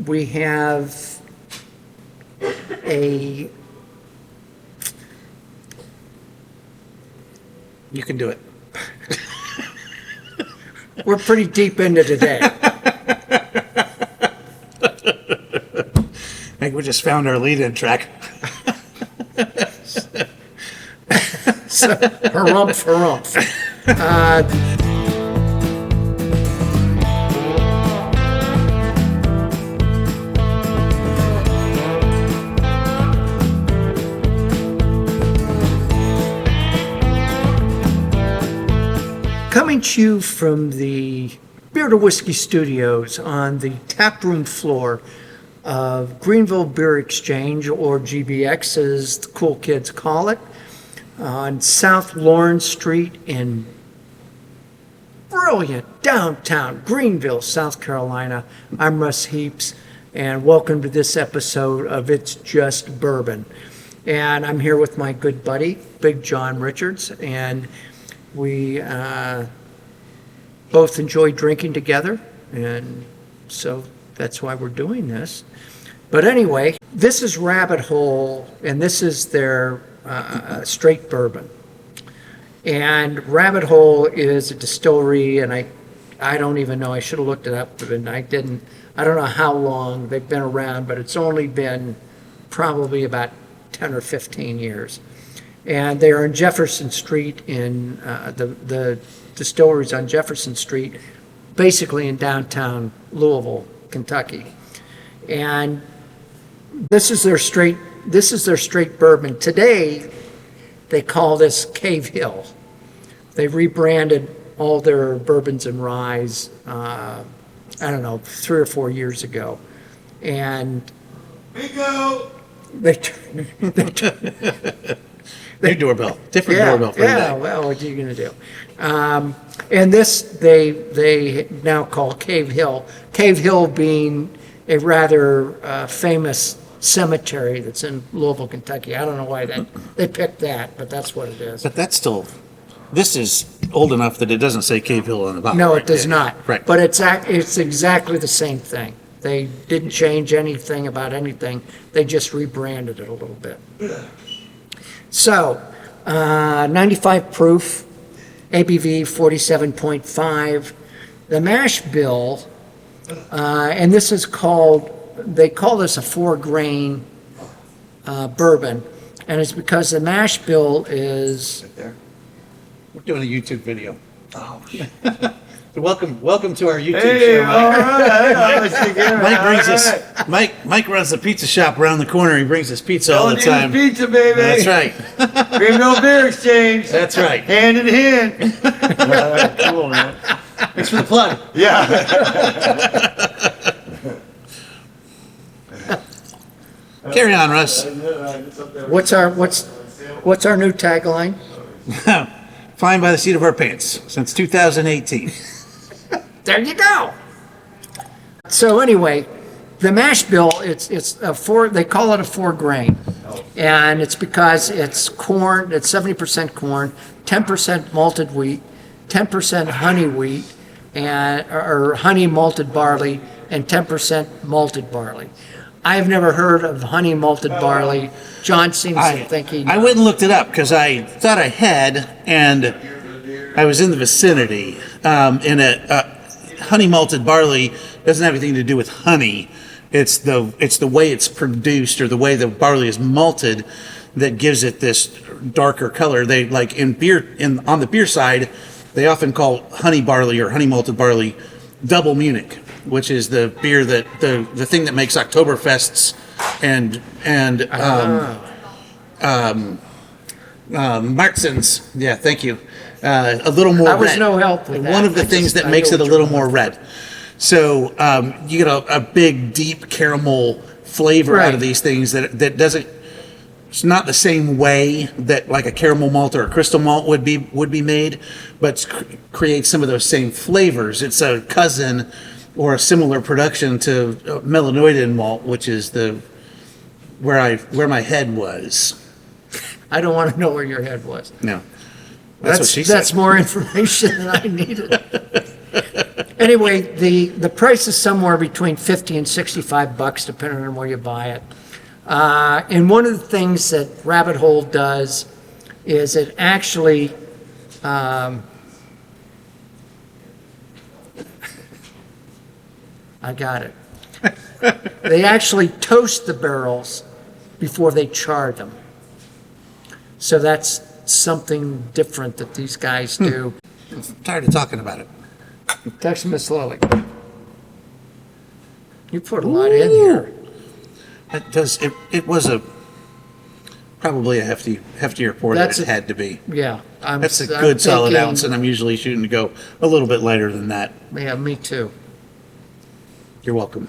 we have a... You can do it. We're pretty deep into today. I think we just found our lead-in track. So, harumph. Coming to you from the Beer to Whiskey Studios on the taproom floor of Greenville Beer Exchange, or GBX as the cool kids call it, on South Lawrence Street in brilliant downtown Greenville, South Carolina. I'm Russ Heaps, and welcome to this episode of It's Just Bourbon. And I'm here with my good buddy, Big John Richards, and we both enjoy drinking together, and so that's why we're doing this. But anyway, this is Rabbit Hole, and this is their straight bourbon. And Rabbit Hole is a distillery, and I don't even know, I should have looked it up, but I didn't. I don't know how long they've been around, but it's only been probably about 10 or 15 years. And they are in Jefferson Street in the distilleries on Jefferson Street, basically in downtown Louisville, Kentucky. And this is their straight bourbon. Today, they call this Cavehill. They rebranded all their bourbons and ryes, I don't know, 3 or 4 years ago. And Bingo! New doorbell. Different doorbell for yeah, today. well, what are you going to do? And this they now call Cavehill. Cavehill being a rather famous cemetery that's in Louisville, Kentucky. I don't know why they picked that, but that's what it is. But that's still, this is old enough that it doesn't say Cavehill on the bottom. No, right? it does not. Right. But it's exactly the same thing. They didn't change anything about anything. They just rebranded it a little bit. So, 95 proof, ABV 47.5. The mash bill, and this is they call this a 4-grain bourbon, and it's because the mash bill is... Right there. We're doing a YouTube video. Oh, welcome to our YouTube Hey, show. all right. Mike brings us. Mike runs the pizza shop around the corner. He brings us pizza all the time. Pizza, baby. That's right. Greenville Beer Exchange. That's right. Hand in hand. Cool, man. Thanks for the plug. Yeah. Carry on, Russ. What's our new tagline? Flying by the seat of our pants since 2018. There you go. So anyway, the mash bill, it's a 4. They call it a 4-grain, and it's because it's corn. It's 70% corn, 10% malted wheat, 10% honey wheat, or honey malted barley, and 10% malted barley. I've never heard of honey malted barley. John seems to think he knows. I went and looked it up because I thought I had, and I was in the vicinity. Honey malted barley doesn't have anything to do with honey. It's the way it's produced, or the way the barley is malted, that gives it this darker color. They like in beer, on the beer side, they often call honey barley or honey malted barley double Munich, which is the beer that the thing that makes Oktoberfests and Martzens. Yeah, thank you. A little more red. I was no help with that. One of the things that makes it a little more red. So you get a big, deep caramel flavor out of these things that doesn't. It's not the same way that like a caramel malt or a crystal malt would be made, but creates some of those same flavors. It's a cousin or a similar production to melanoidin malt, which is where my head was. I don't want to know where your head was. No, that's what she said. That's more information than I needed. Anyway, the price is somewhere between 50 and 65 bucks, depending on where you buy it. And one of the things that Rabbit Hole does is it actually, I got it. They actually toast the barrels before they char them. So that's something different that these guys do. I'm tired of talking about it. Text Miss Lily. You put a lot in here. It does. It was probably a heftier pour than That's it a- had to be. Yeah. That's a good solid ounce, and I'm usually shooting to go a little bit lighter than that. Yeah, me too. You're welcome.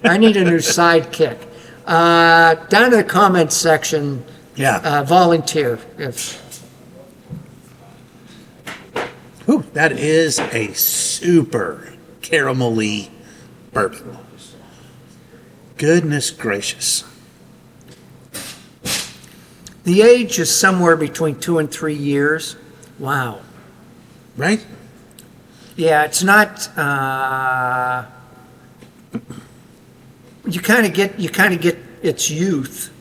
I need a new sidekick. Down in the comments section, Yeah. volunteer. If Whew, that is a super caramelly bourbon. Goodness gracious. the age is somewhere between 2 and 3 years. Wow. Right? Yeah, it's not. You kind of get its youth,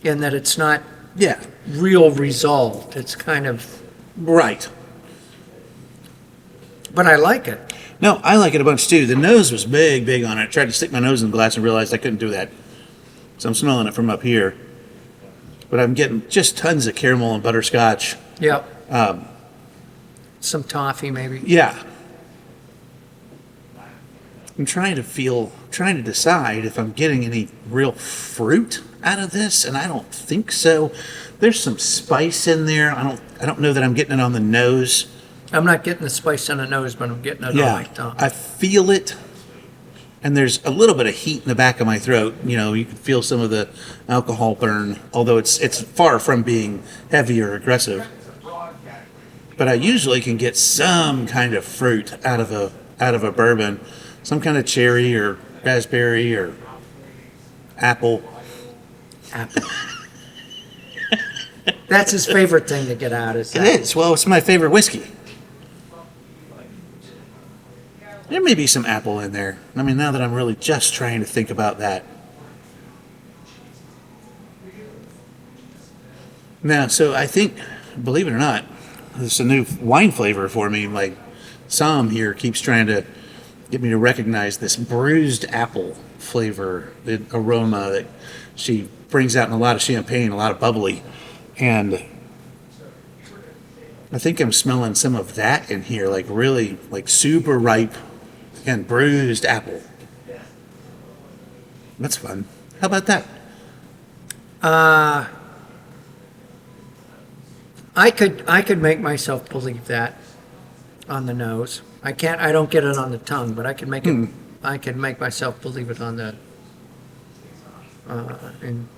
in that it's not Yeah. real resolved. It's kind of, Right. but I like it. No, I like it a bunch too. The nose was big on it. I tried to stick my nose in the glass and realized I couldn't do that. So I'm smelling it from up here. But I'm getting just tons of caramel and butterscotch. Yep. Some toffee, maybe. Yeah. I'm trying to decide if I'm getting any real fruit out of this, and I don't think so. There's some spice in there. I don't know that I'm getting it on the nose. I'm not getting the spice on the nose, but I'm getting it on my tongue. I feel it, and there's a little bit of heat in the back of my throat. You know, you can feel some of the alcohol burn, although it's far from being heavy or aggressive. But I usually can get some kind of fruit out of a bourbon, some kind of cherry or raspberry or apple. Apple. That's his favorite thing to get out. Is It that. is. Well, it's my favorite whiskey. There may be some apple in there. I mean, now that I'm really just trying to think about that. Now, so I think, believe it or not, this is a new wine flavor for me. Like, Sam here keeps trying to get me to recognize this bruised apple flavor, the aroma that she brings out in a lot of champagne, a lot of bubbly. And I think I'm smelling some of that in here, like really, like super ripe and bruised apple. That's fun. How about that? I could make myself believe that on the nose. I don't get it on the tongue, but I can make it. I can make myself believe it on the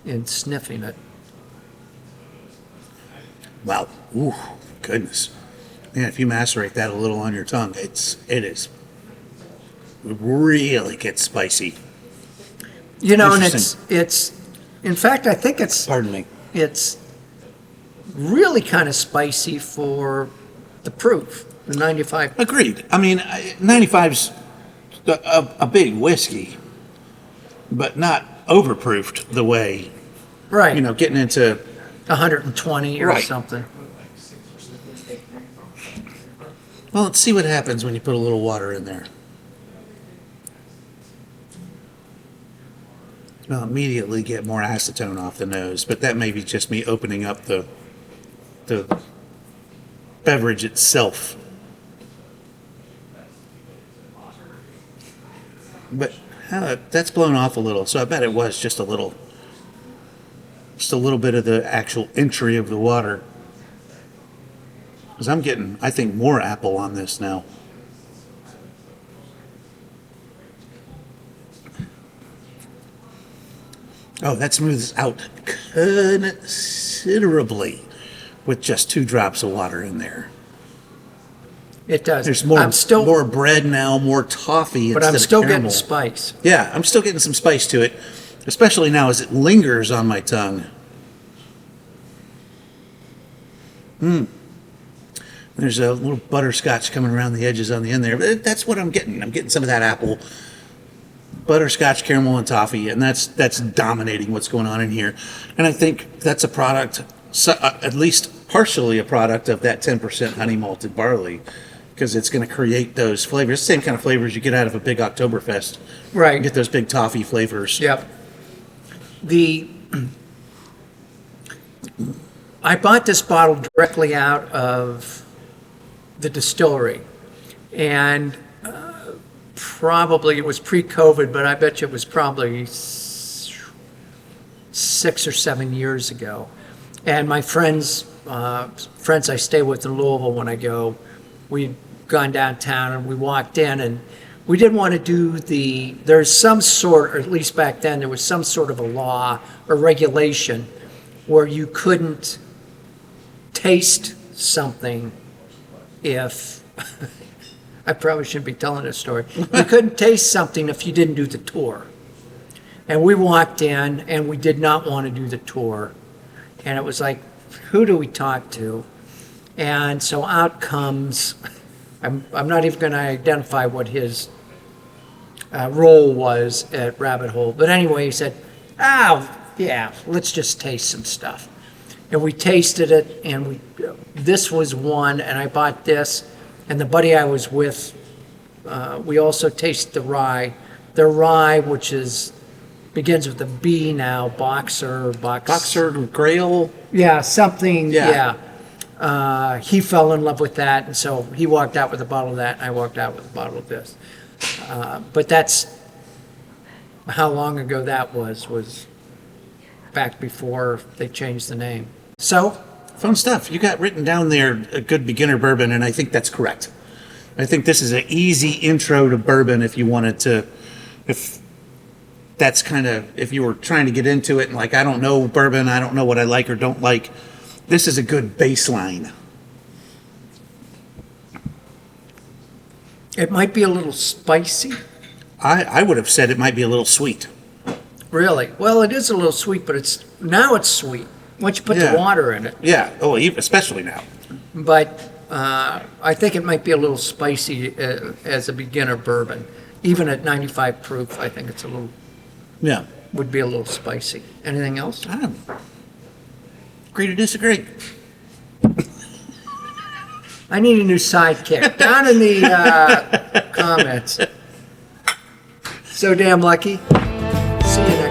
in sniffing it. Wow. Ooh, goodness. Man, if you macerate that a little on your tongue, it really gets spicy. You know, and Interesting. it's in fact, I think Pardon me. it's really kind of spicy for the proof, the 95. Agreed. I mean, 95's a big whiskey, but not overproofed the way, Right. you know, getting into 120 or Right. something. Well, let's see what happens when you put a little water in there. I'll immediately get more acetone off the nose, but that may be just me opening up the beverage itself. But that's blown off a little, so I bet it was just a little bit of the actual entry of the water. Because I'm getting, I think, more apple on this now. Oh, that smooths out considerably with just 2 drops of water in there. It does. There's more, I'm still, more bread now, more toffee but instead I'm of still caramel. getting spice. Yeah, I'm still getting some spice to it, especially now as it lingers on my tongue. And There's a little butterscotch coming around the edges on the end there. But that's what I'm getting. I'm getting some of that apple, butterscotch, caramel, and toffee, and that's dominating what's going on in here. And I think that's a product, at least partially a product of that 10% honey malted barley, because it's going to create those flavors, the same kind of flavors you get out of a big Oktoberfest. Right. You get those big toffee flavors. Yep. I bought this bottle directly out of the distillery, and probably it was pre-COVID, but I bet you it was probably 6 or 7 years ago. And my friends I stay with in Louisville when I go, we'd gone downtown and we walked in, and we didn't want to do there's some sort, or at least back then, there was some sort of a law or regulation where you couldn't taste something if, I probably shouldn't be telling this story, you couldn't taste something if you didn't do the tour. And we walked in and we did not want to do the tour. And it was like, who do we talk to? And so out comes, I'm not even going to identify what his role was at Rabbit Hole. But anyway, he said, oh, yeah, let's just taste some stuff. And we tasted it, and this was one, and I bought this. And the buddy I was with, we also tasted the rye. The rye, which begins with a B now, Boxer Grail. Yeah, something, Yeah. yeah. He fell in love with that, and so he walked out with a bottle of that, and I walked out with a bottle of this. But that's how long ago that was back before they changed the name. So, Fun stuff. You got written down there a good beginner bourbon, and I think that's correct. I think this is an easy intro to bourbon if you wanted to, if you were trying to get into it and like, I don't know bourbon, I don't know what I like or don't like, this is a good baseline. it might be a little spicy. I would have said it might be a little sweet. Really? Well, it is a little sweet, but now it's sweet. Once you put Yeah. the water in it. Yeah, especially now. But I think it might be a little spicy as a beginner bourbon. Even at 95 proof, I think it's Yeah. would be a little spicy. Anything else? I don't agree to disagree. I need a new sidekick. Down in the comments. So damn lucky. See you next